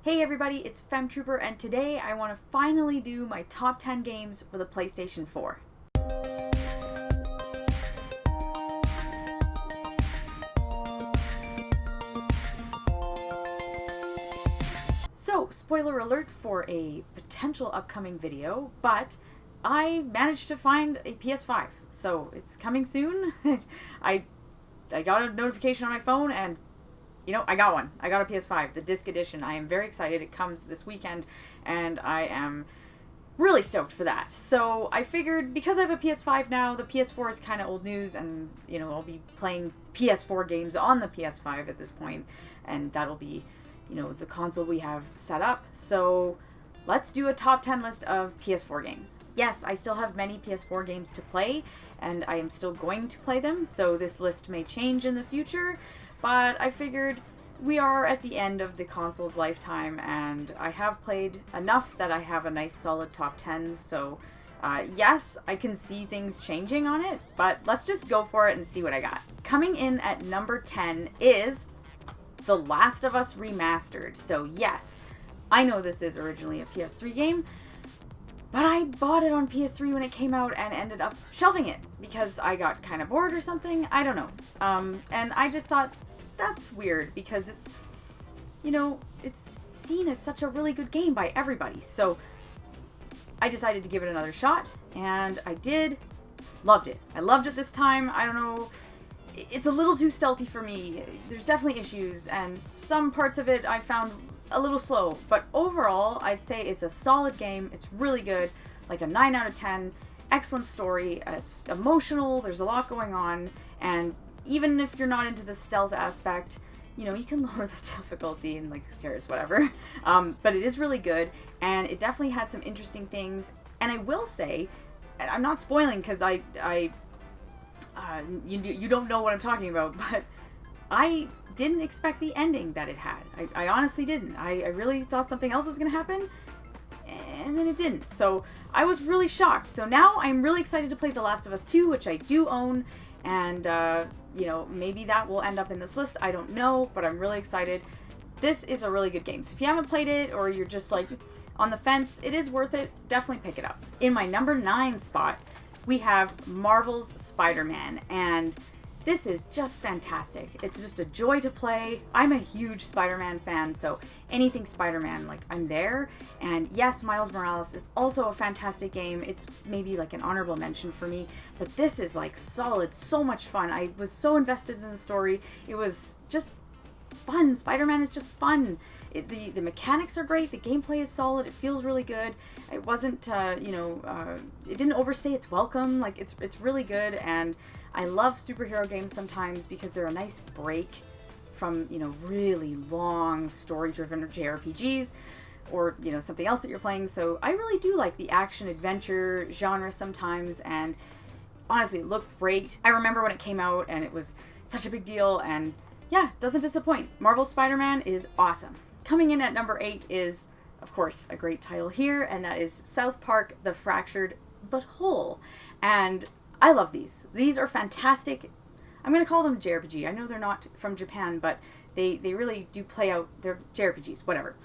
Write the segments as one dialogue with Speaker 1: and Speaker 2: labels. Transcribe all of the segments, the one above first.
Speaker 1: Hey everybody, it's Femtrooper, and today I want to finally do my top 10 games for the PlayStation 4. So, spoiler alert for a potential upcoming video, but I managed to find a PS5, so it's coming soon. I got a notification on my phone and I got one. I got a PS5, the disc edition. I am very excited. It comes this weekend, and I am really stoked for that. So I figured, because I have a PS5 now, the PS4 is kind of old news, and, I'll be playing PS4 games on the PS5 at this point, and that'll be, the console we have set up. So let's do a top 10 list of PS4 games. Yes, I still have many PS4 games to play, and I am still going to play them, so this list may change in the future. But I figured we are at the end of the console's lifetime, and I have played enough that I have a nice solid top 10, so yes, I can see things changing on it, but let's just go for it and see what I got. Coming in at number 10 is The Last of Us Remastered. So yes, I know this is originally a PS3 game, but I bought it on PS3 when it came out and ended up shelving it because I got kind of bored or something. I don't know. And I just thought, that's weird because it's seen as such a really good game by everybody. So I decided to give it another shot, and I did. Loved it. I loved it this time. I don't know. It's a little too stealthy for me. There's definitely issues, and some parts of it I found a little slow. But overall, I'd say it's a solid game. It's really good. Like a 9 out of 10. Excellent story. It's emotional. There's a lot going on, and even if you're not into the stealth aspect, you can lower the difficulty and, who cares, whatever. But it is really good, and it definitely had some interesting things. And I will say, and I'm not spoiling because you don't know what I'm talking about, but I didn't expect the ending that it had. I honestly didn't. I really thought something else was going to happen, and then it didn't. So I was really shocked. So now I'm really excited to play The Last of Us 2, which I do own, and maybe that will end up in this list. I don't know, but I'm really excited. This is a really good game. So if you haven't played it, or you're just on the fence, it is worth it. Definitely pick it up. In my number 9 spot, we have Marvel's Spider-Man, and this is just fantastic. It's just a joy to play. I'm a huge Spider-Man fan, so anything Spider-Man, I'm there. And yes, Miles Morales is also a fantastic game. It's maybe an honorable mention for me, but this is solid, so much fun. I was so invested in the story. It was just fun. Spider-Man is just fun. The mechanics are great. The gameplay is solid. It feels really good. It wasn't, it didn't overstay its welcome. It's really good, and I love superhero games sometimes because they're a nice break from, really long story-driven JRPGs or, something else that you're playing. So I really do like the action-adventure genre sometimes, and honestly, it looked great. I remember when it came out, and it was such a big deal, and yeah, doesn't disappoint. Marvel's Spider-Man is awesome. Coming in at number 8 is, of course, a great title here, and that is South Park: The Fractured Butthole. And I love these. These are fantastic. I'm going to call them JRPG. I know they're not from Japan, but they really do play out their JRPGs, whatever.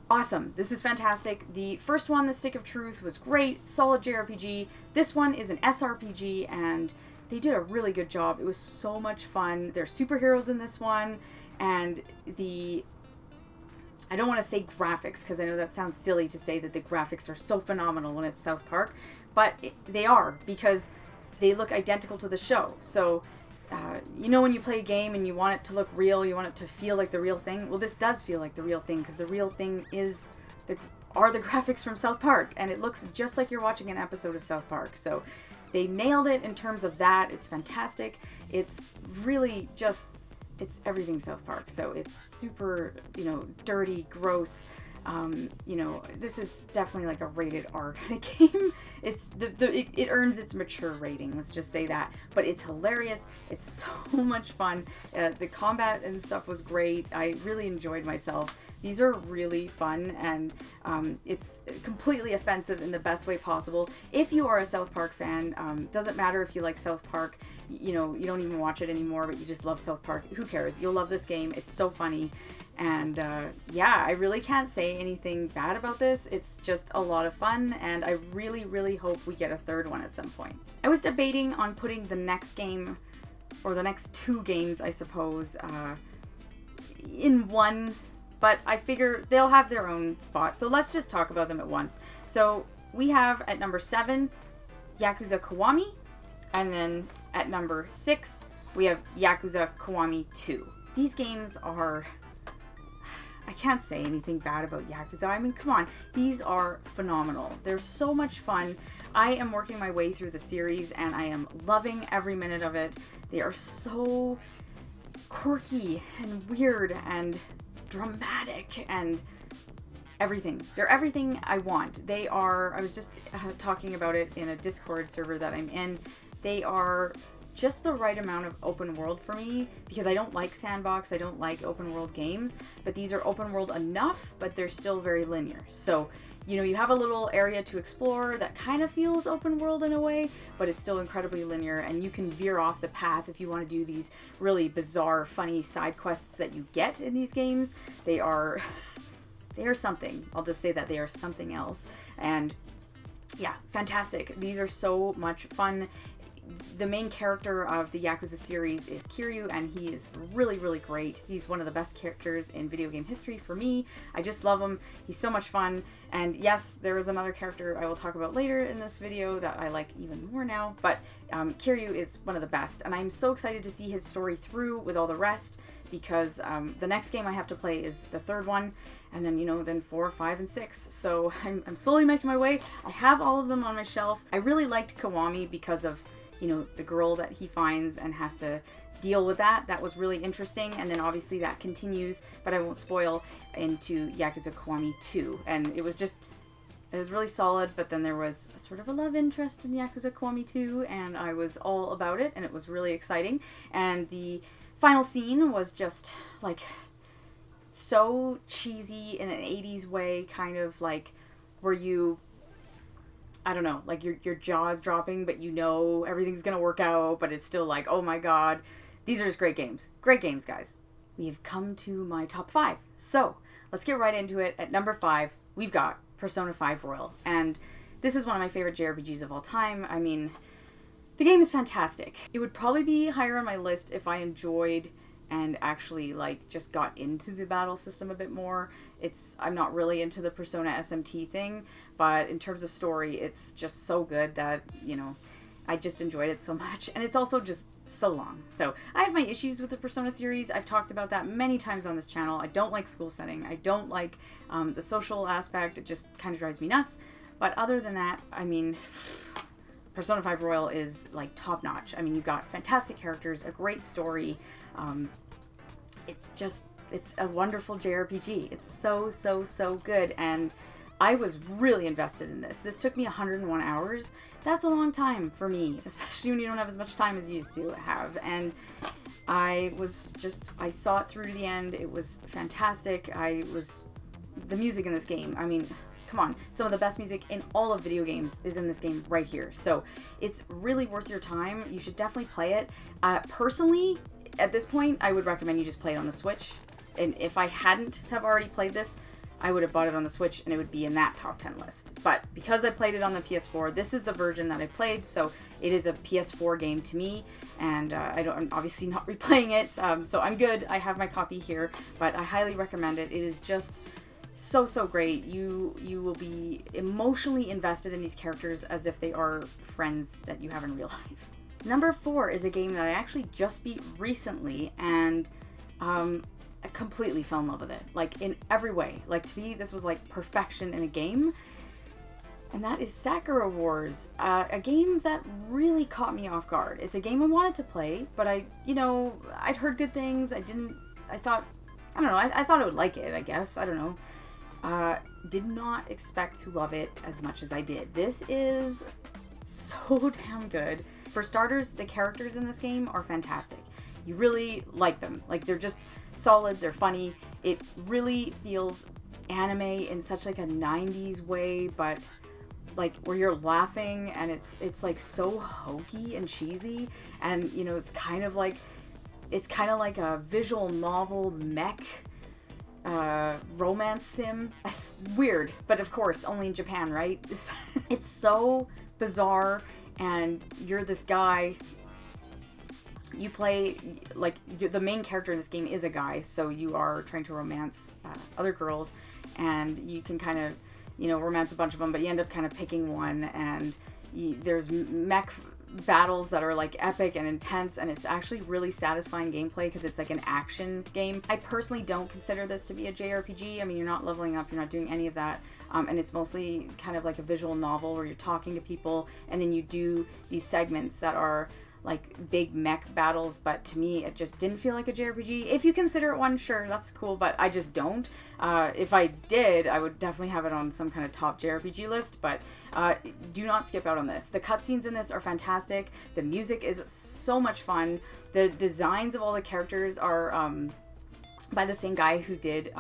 Speaker 1: Awesome. This is fantastic. The first one, The Stick of Truth, was great. Solid JRPG. This one is an SRPG, and they did a really good job. It was so much fun. There's superheroes in this one, and I don't want to say graphics, because I know that sounds silly to say that the graphics are so phenomenal when it's South Park, but they are, because they look identical to the show. So, when you play a game and you want it to look real, you want it to feel like the real thing, well, this does feel like the real thing, because the real thing are the graphics from South Park, and it looks just like you're watching an episode of South Park. So they nailed it in terms of that. It's fantastic. It's really just, it's everything South Park. So it's super, dirty, gross. This is definitely a rated R kind of game. It's it earns its mature rating, let's just say that. But it's hilarious. It's so much fun. The combat and stuff was great. I really enjoyed myself. These are really fun, and it's completely offensive in the best way possible. If you are a South Park fan, doesn't matter if you like South Park, you don't even watch it anymore, but you just love South Park. Who cares? You'll love this game. It's so funny. And yeah, I really can't say anything bad about this. It's just a lot of fun, and I really, really hope we get a third one at some point. I was debating on putting the next game, or the next 2 games, I suppose, in one, but I figure they'll have their own spot. So let's just talk about them at once. So we have at number 7, Yakuza Kiwami, and then at number 6, we have Yakuza Kiwami 2. These games are... I can't say anything bad about Yakuza. I mean, come on. These are phenomenal. They're so much fun. I am working my way through the series, and I am loving every minute of it. They are so quirky and weird and dramatic and everything. They're everything I want. They are... I was just talking about it in a Discord server that I'm in. They are just the right amount of open world for me, because I don't like sandbox, I don't like open world games, but these are open world enough, but they're still very linear. So, you know, you have a little area to explore that kind of feels open world in a way, but it's still incredibly linear, and you can veer off the path if you want to do these really bizarre, funny side quests that you get in these games. They are something. I'll just say that they are something else. And yeah, fantastic. These are so much fun. The main character of the Yakuza series is Kiryu, and he is really, really great. He's one of the best characters in video game history for me. I just love him. He's so much fun. And yes, there is another character I will talk about later in this video that I like even more now, but Kiryu is one of the best, and I'm so excited to see his story through with all the rest, because the next game I have to play is the 3rd one, and then, you know, then 4, 5, and 6. So I'm slowly making my way. I have all of them on my shelf. I really liked Kiwami because of, you know, the girl that he finds and has to deal with that. That was really interesting, and then obviously that continues, but I won't spoil, into Yakuza Kiwami 2. And it was really solid, but then there was a sort of a love interest in Yakuza Kiwami 2, and I was all about it, and it was really exciting. And the final scene was just, like, so cheesy in an 80s way, kind of like, where you... I don't know, like your jaw's dropping, but you know everything's gonna work out, but it's still like, oh my god. These are just great games. Great games, guys. We've come to my top 5. So, let's get right into it. At number 5, we've got Persona 5 Royal. And this is one of my favorite JRPGs of all time. I mean, the game is fantastic. It would probably be higher on my list if I enjoyed and actually, like, just got into the battle system a bit more. I'm not really into the Persona SMT thing, but in terms of story, it's just so good that, you know, I just enjoyed it so much. And it's also just so long. So I have my issues with the Persona series. I've talked about that many times on this channel. I don't like school setting. I don't like the social aspect. It just kind of drives me nuts. But other than that, I mean... Persona 5 Royal is, like, top-notch. I mean, you've got fantastic characters, a great story. It's a wonderful JRPG. It's so, so, so good, and I was really invested in this. This took me 101 hours. That's a long time for me, especially when you don't have as much time as you used to have, and I saw it through to the end. It was fantastic. The music in this game, I mean... Come on, some of the best music in all of video games is in this game right here. So it's really worth your time. You should definitely play it. Personally, at this point, I would recommend you just play it on the Switch. And if I hadn't have already played this, I would have bought it on the Switch and it would be in that top 10 list. But because I played it on the PS4, this is the version that I played. So it is a PS4 game to me. And I'm obviously not replaying it. So I'm good. I have my copy here. But I highly recommend it. It is just... so great. You will be emotionally invested in these characters as if they are friends that you have in real life. Number 4 is a game that I actually just beat recently, and I completely fell in love with it. Like, in every way. Like, to me, this was like perfection in a game. And that is Sakura Wars, a game that really caught me off guard. It's a game I wanted to play, but I'd heard good things. I thought I would like it, I guess. I don't know. Did not expect to love it as much as I did. This is so damn good. For starters, the characters in this game are fantastic. You really like them. Like, they're just solid, they're funny. It really feels anime in such like a 90s way, but like where you're laughing and it's like so hokey and cheesy, and you know, it's kind of like a visual novel mech romance sim. Weird, but of course, only in Japan, right? It's so bizarre, and you're this guy. You play, like, the main character in this game is a guy, so you are trying to romance other girls, and you can kind of, romance a bunch of them, but you end up kind of picking one, and there's mech battles that are like epic and intense, and it's actually really satisfying gameplay because it's like an action game. I personally don't consider this to be a JRPG. I mean, you're not leveling up, you're not doing any of that, and it's mostly kind of like a visual novel where you're talking to people, and then you do these segments that are like big mech battles, but to me it just didn't feel like a JRPG. If you consider it one, sure, that's cool, but I just don't. If I did, I would definitely have it on some kind of top JRPG list, but do not skip out on this. The cutscenes in this are fantastic. The music is so much fun. The designs of all the characters are by the same guy who did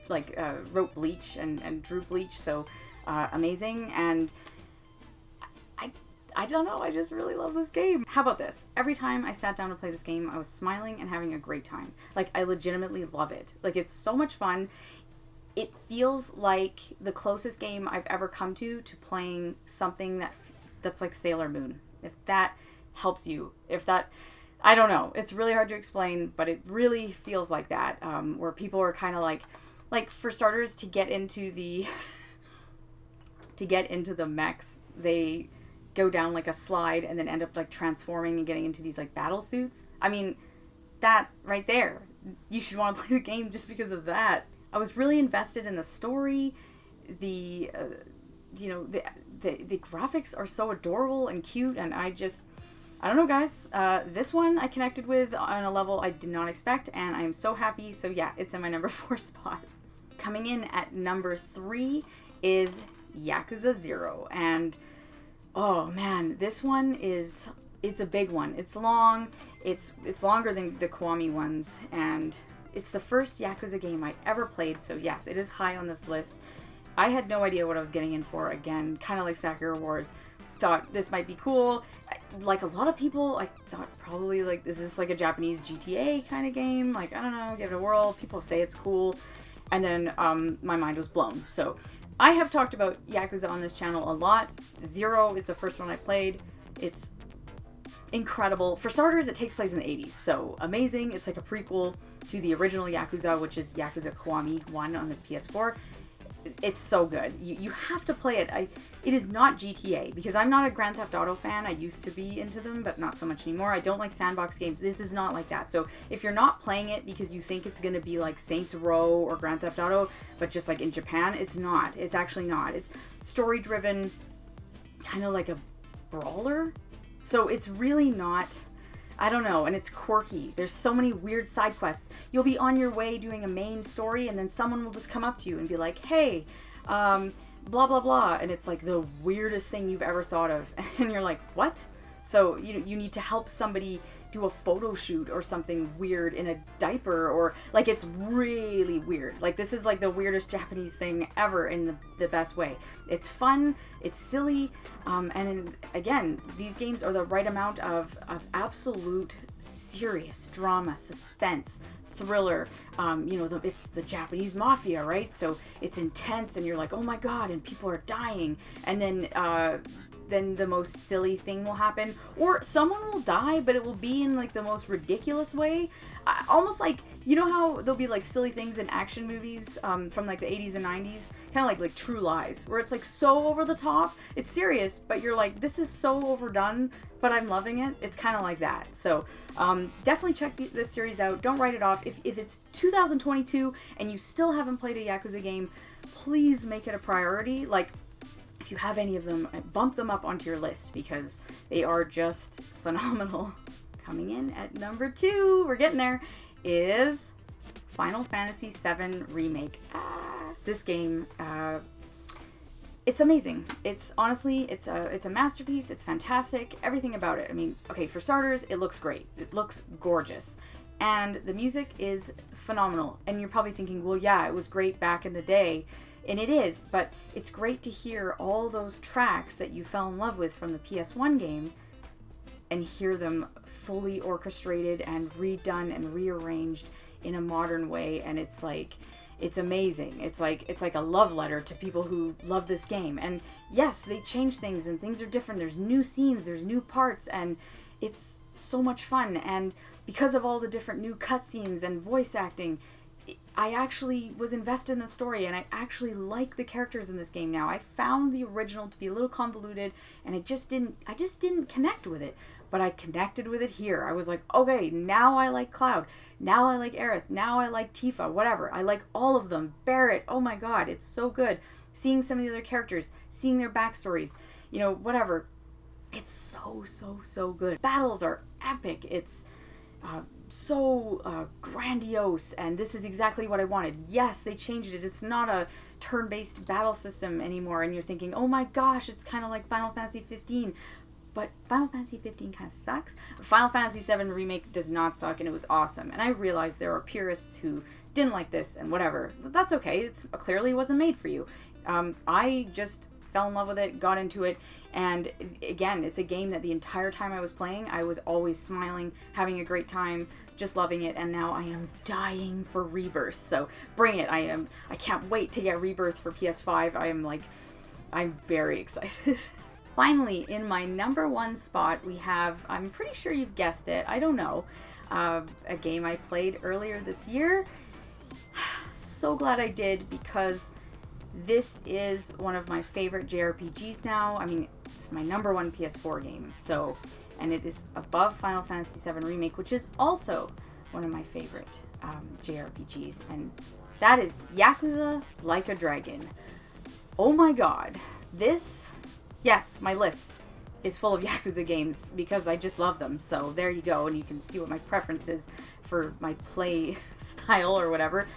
Speaker 1: wrote Bleach and drew Bleach, so amazing. And I don't know, I just really love this game. How about this? Every time I sat down to play this game, I was smiling and having a great time. Like, I legitimately love it. Like, it's so much fun. It feels like the closest game I've ever come to playing something that's like Sailor Moon. If that helps you. I don't know. It's really hard to explain, but it really feels like that. Where people are kind of like, for starters, to get into the mechs, they go down like a slide and then end up like transforming and getting into these like battle suits. I mean, that right there, you should want to play the game just because of that. I was really invested in the story. The graphics are so adorable and cute, and I don't know, guys. This one I connected with on a level I did not expect, and I am so happy. So yeah, it's in my number 4 spot. Coming in at number 3 is Yakuza Zero, and oh man, this one it's a big one. It's long. It's longer than the Kiwami ones, and it's the first Yakuza game I ever played, so yes, it is high on this list. I had no idea what I was getting in for. Again, kind of like Sakura Wars. Thought this might be cool. Like a lot of people, I thought probably like, is this like a Japanese GTA kind of game? Like, I don't know, give it a whirl. People say it's cool. And then my mind was blown. So I have talked about Yakuza on this channel a lot. Zero is the first one I played. It's incredible. For starters, it takes place in the 80s, so amazing. It's like a prequel to the original Yakuza, which is Yakuza Kiwami 1 on the PS4. It's so good. You have to play it. It is not GTA, because I'm not a Grand Theft Auto fan. I used to be into them, but not so much anymore. I don't like sandbox games. This is not like that. So if you're not playing it because you think it's going to be like Saints Row or Grand Theft Auto, but just like in Japan, it's not. It's actually not. It's story-driven, kind of like a brawler. So it's really not, I don't know, and it's quirky. There's so many weird side quests. You'll be on your way doing a main story, and then someone will just come up to you and be like, hey, blah, blah, blah. And it's like the weirdest thing you've ever thought of. And you're like, what? So you need to help somebody do a photo shoot or something weird in a diaper, or like, it's really weird. Like, this is like the weirdest Japanese thing ever in the best way. It's fun, it's silly, and again, these games are the right amount of absolute serious drama, suspense, thriller. It's the Japanese mafia, right? So it's intense, and you're like, oh my god, and people are dying, and then the most silly thing will happen, or someone will die, but it will be in like the most ridiculous way. Almost like, you know how there'll be like silly things in action movies from like the 80s and 90s, kind of like True Lies, where it's like so over the top, it's serious, but you're like, this is so overdone, but I'm loving it. It's kind of like that. So definitely check this series out. Don't write it off. If it's 2022 and you still haven't played a Yakuza game, please make it a priority. Like, if you have any of them, bump them up onto your list, because they are just phenomenal. Coming in at number 2, we're getting there, is Final Fantasy VII Remake. This game, it's amazing. It's honestly, it's a masterpiece. It's fantastic. Everything about it. I mean, okay, for starters, it looks great. It looks gorgeous. And the music is phenomenal. And you're probably thinking, well, yeah, it was great back in the day. And it is, but it's great to hear all those tracks that you fell in love with from the PS1 game and hear them fully orchestrated and redone and rearranged in a modern way. And it's like, It's amazing. It's like a love letter to people who love this game. And yes, they change things and things are different. There's new scenes, there's new parts, and it's so much fun. And because of all the different new cutscenes and voice acting, I actually was invested in the story, and I actually like the characters in this game now. I found the original to be a little convoluted, and I just didn't connect with it. But I connected with it here. I was like, okay, now I like Cloud. Now I like Aerith. Now I like Tifa. Whatever. I like all of them. Barrett. Oh my god, it's so good. Seeing some of the other characters, seeing their backstories, whatever. It's so good. Battles are epic. It's so grandiose, and this is exactly what I wanted. Yes, they changed it. It's not a turn-based battle system anymore, and you're thinking, oh my gosh, it's kind of like Final Fantasy 15. But Final Fantasy 15 kind of sucks. Final Fantasy 7 Remake does not suck, and it was awesome. And I realized there are purists who didn't like this and whatever. But that's okay. It clearly wasn't made for you. I just fell in love with it, got into it, and again, it's a game that the entire time I was playing, I was always smiling, having a great time, just loving it, and now I am dying for Rebirth. So bring it. I can't wait to get Rebirth for PS5. I'm very excited. Finally, in my number one spot, we have, I'm pretty sure you've guessed it, I don't know, a game I played earlier this year. So glad I did, because this is one of my favorite JRPGs now. I mean, it's my number one PS4 game, and it is above Final Fantasy VII Remake, which is also one of my favorite JRPGs, and that is Yakuza Like a Dragon. Oh my god, yes, my list is full of Yakuza games because I just love them. So there you go, and you can see what my preference is for my play style or whatever.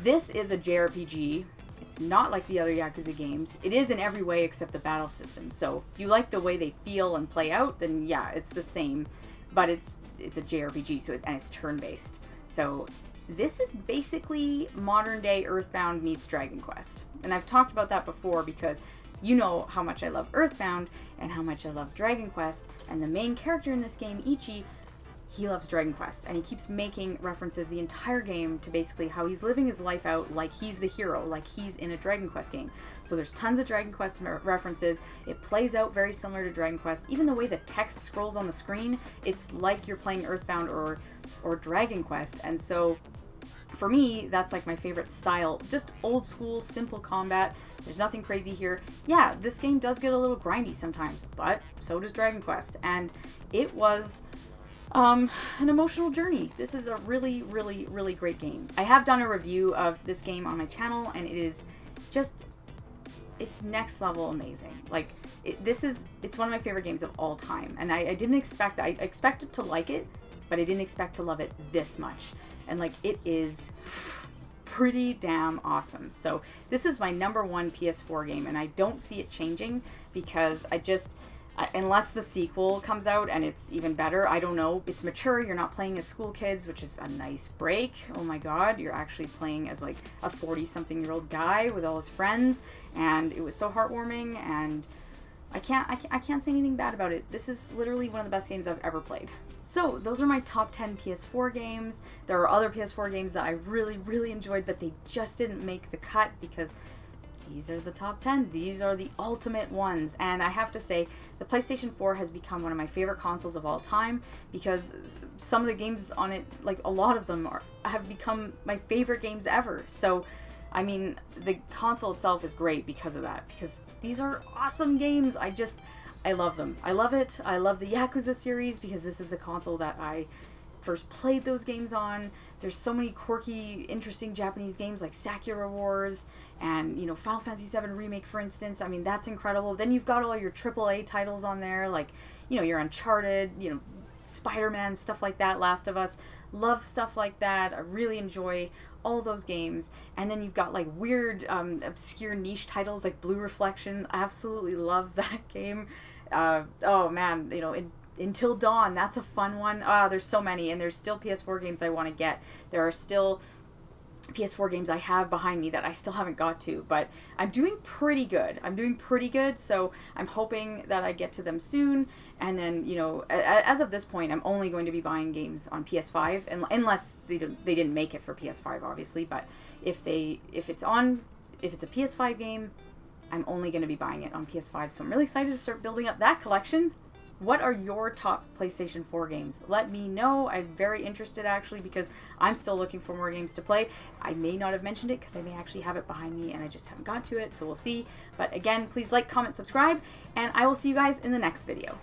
Speaker 1: This is a JRPG. It's not like the other Yakuza games. It is in every way except the battle system. So if you like the way they feel and play out, then yeah, it's the same. But it's a JRPG, and it's turn-based. So this is basically modern-day Earthbound meets Dragon Quest. And I've talked about that before because you know how much I love Earthbound and how much I love Dragon Quest, and the main character in this game, Ichi, he loves Dragon Quest, and he keeps making references the entire game to basically how he's living his life out like he's the hero, like he's in a Dragon Quest game. So there's tons of Dragon Quest references. It plays out very similar to Dragon Quest. Even the way the text scrolls on the screen, it's like you're playing Earthbound or Dragon Quest, and so for me, that's like my favorite style. Just old school, simple combat. There's nothing crazy here. Yeah, this game does get a little grindy sometimes, but so does Dragon Quest. And it was an emotional journey. This is a really, really, really great game. I have done a review of this game on my channel, and it is just, it's next level amazing. Like, it's one of my favorite games of all time. And I expected to like it, but I didn't expect to love it this much. And like, it is pretty damn awesome. So this is my number one PS4 game, and I don't see it changing because unless the sequel comes out and it's even better, I don't know. It's mature, you're not playing as school kids, which is a nice break. Oh my god, you're actually playing as like a 40-something-year-old guy with all his friends, and it was so heartwarming, and I can't say anything bad about it. This is literally one of the best games I've ever played. So those are my top 10 PS4 games. There are other PS4 games that I really, really enjoyed, but they just didn't make the cut because these are the top 10. These are the ultimate ones. And I have to say, the PlayStation 4 has become one of my favorite consoles of all time because some of the games on it, like a lot of them, have become my favorite games ever. So, I mean, the console itself is great because of that, because these are awesome games. I love them. I love it. I love the Yakuza series because this is the console that I first played those games on. There's so many quirky, interesting Japanese games like Sakura Wars and, Final Fantasy VII Remake, for instance. I mean, that's incredible. Then you've got all your AAA titles on there, like, your Uncharted, SpiderMan, stuff like that, Last of Us. Love stuff like that. I really enjoy all those games. And then you've got like weird, obscure niche titles like Blue Reflection. I absolutely love that game. Oh man, Until Dawn, that's a fun one. There's so many, and there's still PS4 games I want to get. There are still PS4 games I have behind me that I still haven't got to, but I'm doing pretty good. So I'm hoping that I get to them soon. And then, you know, as of this point, I'm only going to be buying games on PS5, unless they didn't make it for PS5, obviously. But if it's a PS5 game, I'm only going to be buying it on PS5. So I'm really excited to start building up that collection. What are your top PlayStation 4 games? Let me know. I'm very interested, actually, because I'm still looking for more games to play. I may not have mentioned it because I may actually have it behind me and I just haven't got to it, so we'll see. But again, please like, comment, subscribe, and I will see you guys in the next video.